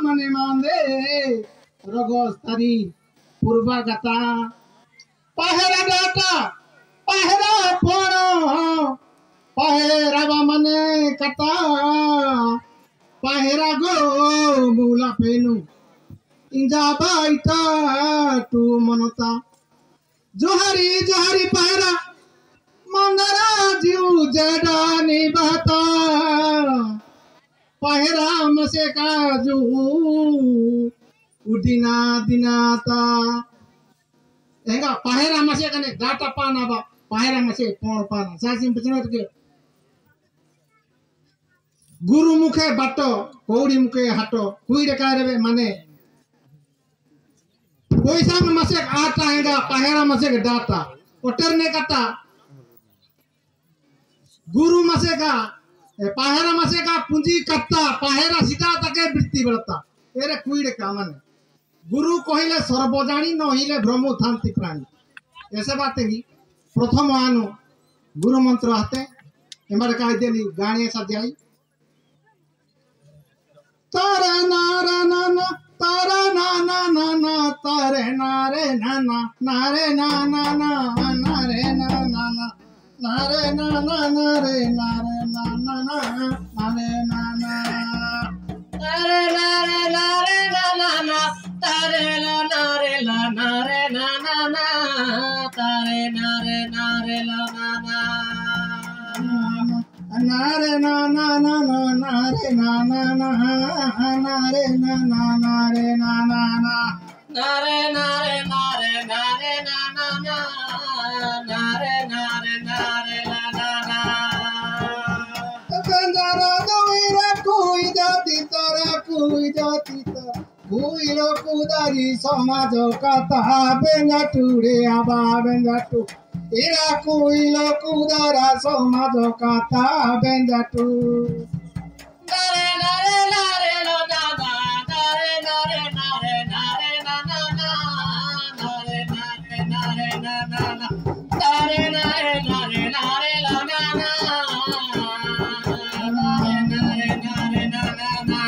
mane mande rogos tari purba gata pahera data pahera pono pahera mane kata pahera go mula penu inja baita tu monota johari johari pahera mandara jiu jadani bata pahera mase kaju udina dinata enga pahera mase kane data pana ba pahera mase pon pana sasim pechna ke guru mukhe bato kouri mukhe hato hui dekha rebe mane poisa mase ata enga pahera mase data oterne kata guru mase ka pahera mase ka punji katta pahera sita take britti belata ere kui dekha mane गुरु कहिले सर्वजाणी नहिले ब्रह्म थांति प्राणी ऐसे बात है प्रथम आनु गुरु मंत्र आते एमर का देली गाने सजाई तारे नारे नाना तारे नाना नाना तारे नारे नाना नारे नाना नारे नाना नारे नाना नारे नारे नाना नारे नाना तारे नारे नारे नाना तारे ला नारे ला नारे ना ना ना तारे नारे नारे ला ना ना नारे ना ना ना ना नारे ना ना ना नारे ना ना नारे ना ना ना नारे नारे नारे नारे ना ना ना नारे नारे नारे ला ना ना बंजारा दोईरा कोई जाती तारा कोई जाती तारा Kuilo kudari samajo kata benga ture aba benga tu ira kuilo kudara samajo kata benga tu nare nare nare lo na na nare nare nare nare na na na nare nare nare na na na nare nare nare nare lo na na nare nare nare na na na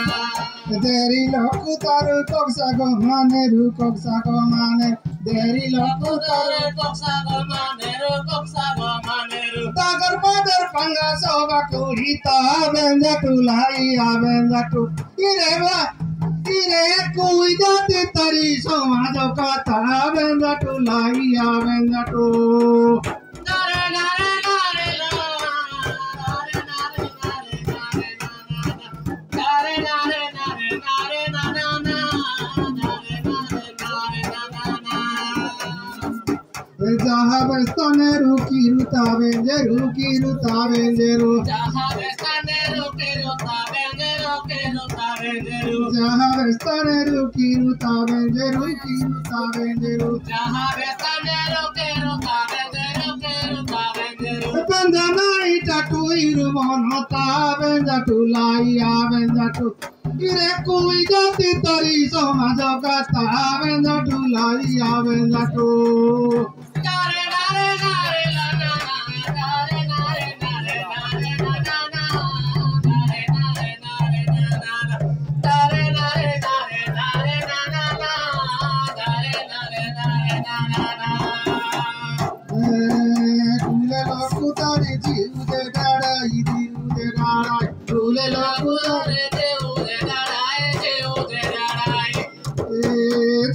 Deri loku taru koksa go mane ru koksa go mane Deri loku taru koksa go mane ru koksa go mane ru Tagar padar panga soba kurita benja tu lai abenja tu Ireva ire kui jati tari somajo kata benja tu lai abenja tu Nare nare nare la nare nare nare nare nare nare nare Jaha bestane ruki ruta benjeru Jaha bestane ruki ruta benjeru Jaha bestane ruki ruta benjeru Jaha bestane ruki ruta benjeru Bandana ita kuiru monota benjatu laiya benjatu Ire kui jati tari somajo kata benjatu laiya benjatu Nare nare nare la na nare nare nare nare na na nare nare nare na na nare nare nare nare na na nare nare nare na na Kule loku tari jiu de darai Kule loku tari jiu de darai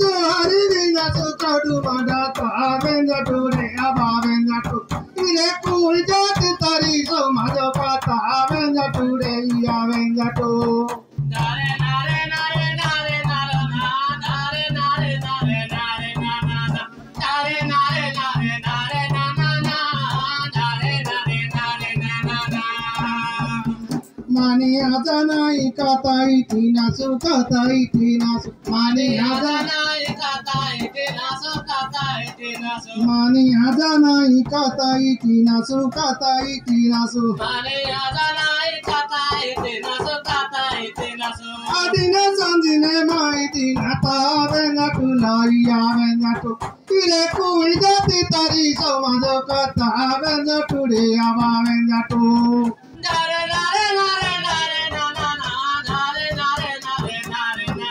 Johari dina so kadu madata benja tu re aba benja tu ire kul jati tari so majo kata benja tu re iya benja tu nare nare nare nare nare nare nare nare nare nare nare nare nare nare Mani ajanai katai tinasu Mani ajanai katai tinasu Mani ajanai katai tinasu Mani ajanai katai tinasu Adine sanjine mai tinata benga kulai benga tu ire kui jati tari somajo kata benga tu re aba benga tu Nare nare nare nare na na na nare nare nare nare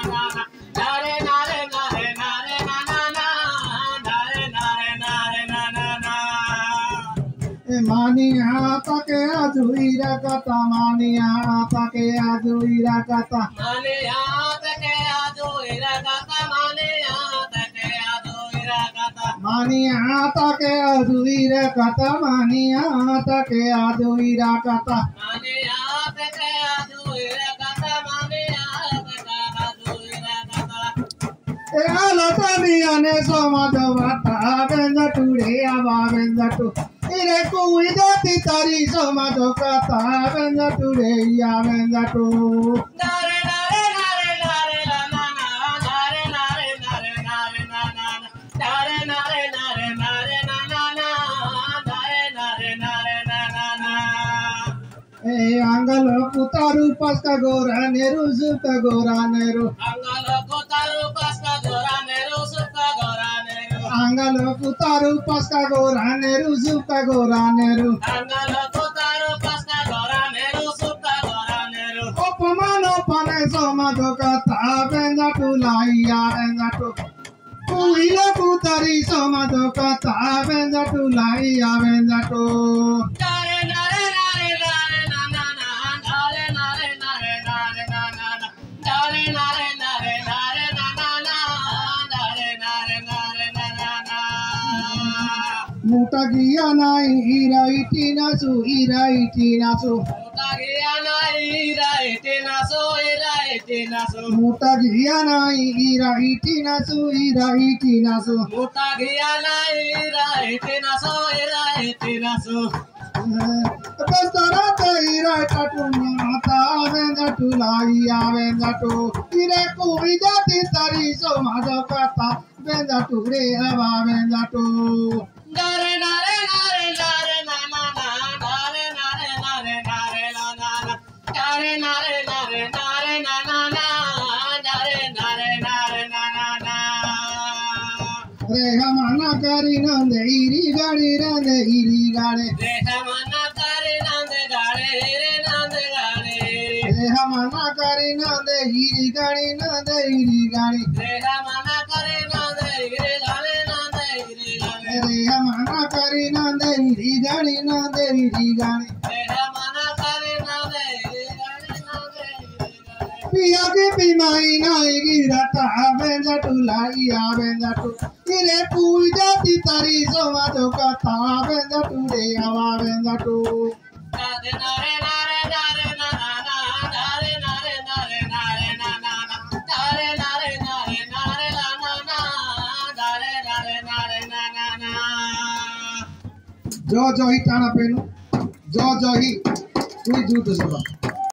मानिया तके आजुईरा कता मानिया तके आजुईरा कता मानिया तके आजुईरा कता मानिया तके आजुईरा कता मानिया तके आजुईरा कता मानिया तके आजुईरा कता मानिया तके आजुईरा कता मानिया तके आजुईरा कता ए आलतनिया ने समाजो बाटा बेंजा टुडे आवा बेंजा टू इरे कोई जाति तारी समाजो कता बेंजा टुडे या बेंजा टू नारे नारे नारे नारे ना ना नारे नारे नारे नारे ना ना नारे नारे नारे नारे ना ना नारे नारे नारे ना ना ए आंगलो पुतारू पस्का गोरा नेरू सुका गोरा नेरू अंगलो कोतारू पस्का गोरा नेरू सुका गोरा नेरू आंगलो पुतारू पस्का गोरा नेरू सुका गोरा नेरू अंगलो कोतारू पस्का गोरा नेरू सुका गोरा नेरू अपमानो पने समाजो कता बेंजा टू लाइया बेंजा टू कुइला पुतारी समाजो कता बेंजा टू लाइया बेंजा टू नारे नारे नारे नारे ना ना नारे नारे नारे नारे ना ना नारे नारे नारे नारे ना ना नारे नारे नारे ना ना मुटा गिया नाई हीरा इटीना सु मुटा गिया नाई हीरा इटीना सो मुटा गिया नाई हीरा इटीना सु मुटा गिया नाई हीरा इटीना सो बस्तरा ते हीरा टटुना ता बेंजा टू लाइया बेंजा टू इरे कोई जाति तारी समाजो कता बेंजा टू रे हवा बेंजा टू नारे नारे नारे नारे ना ना नारे नारे नारे नारे ना ना नारे नारे नारे नारे ना ना नारे नारे नारे ना ना रे हमना करी नंदे इरी गाड़ी रे इरी गाड़ी रे हमना करे नंदे गाड़े रे नंदे गाड़े रे हमना करी नंदे इरी गाड़ी रे हमना करे नंदे रे गाड़े नंदे रे गाड़े रे हमना करी नंदे इरी गाड़ी रे हमना करे नंदे रे गाड़े नंदे पिया की पिमाई नाई गिरता बेंजा टू लाइया बेंजा टू इरे कोई जाति तारी समाजो कता बेंजा टू रे हवा बेंजा टू नारे नारे नारे नारे ना ना नारे नारे नारे नारे ना ना नारे नारे नारे नारे ना ना नारे नारे नारे ना ना जो ही टाना पेनु जो ही कोई जूत सभा